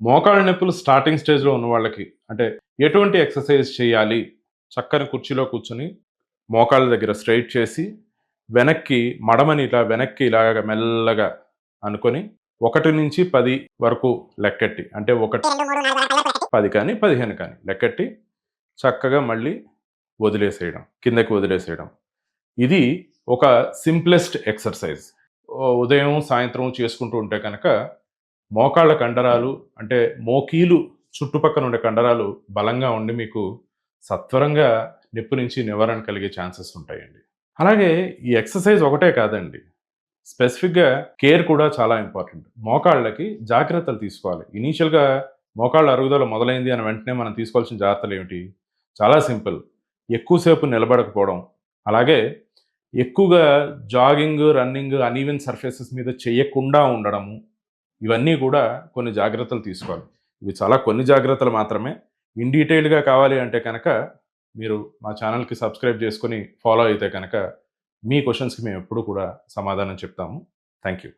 మోకాళ్ళ నొప్పులు స్టార్టింగ్ స్టేజ్‌లో ఉన్న వాళ్ళకి అంటే ఎటువంటి ఎక్సర్‌సైజ్ చేయాలి? చక్కని కుర్చీలో కూర్చొని మోకాళ్ళ దగ్గర స్ట్రెయిట్ చేసి వెనక్కి మడమని ఇట్లా వెనక్కి ఇలాగ మెల్లగా అనుకొని 1-10 వరకు లెక్కెట్టి అంటే 1, 10 కానీ, 15 కానీ లెక్కెట్టి చక్కగా మళ్ళీ వదిలేసేయడం. కిందకి వదిలేసేయడం. ఇది ఒక సింప్లెస్ట్ ఎక్సర్‌సైజ్. ఉదయం, సాయంత్రం చేసుకుంటూ ఉంటే కనుక మోకాళ్ళ కండరాలు అంటే మోకీలు చుట్టుపక్కన ఉండే కండరాలు బలంగా ఉండి మీకు సత్వరంగా నొప్పి నుంచి నివారణ కలిగే ఛాన్సెస్ ఉంటాయండి. అలాగే ఈ ఎక్సర్సైజ్ ఒకటే కాదండి. స్పెసిఫిక్‌గా కేర్ కూడా చాలా ఇంపార్టెంట్. మోకాళ్ళకి జాగ్రత్తలు తీసుకోవాలి. ఇనీషియల్‌గా మోకాళ్ళ అరుగుదల మొదలైంది అని వెంటనే మనం తీసుకోవాల్సిన జాగ్రత్తలేమిటి? చాలా సింపుల్. ఎక్కువ సేపు నిలబడకపోవడం. అలాగే ఎక్కువగా జాగింగ్, రన్నింగ్ అన్‌ఈవెన్ సర్ఫేసెస్ మీద చెయ్యకుండా ఉండడము. ఇవన్నీ కూడా కొన్ని జాగ్రత్తలు తీసుకోవాలి. ఇవి చాలా కొన్ని జాగ్రత్తలు మాత్రమే. ఇన్ డీటెయిల్డ్‌గా కావాలి అంటే కనుక మీరు మా ఛానెల్‌కి సబ్స్క్రైబ్ చేసుకొని ఫాలో అయితే కనుక మీ క్వెషన్స్‌కి మేము ఎప్పుడూ కూడా సమాధానం చెప్తాము. Thank you.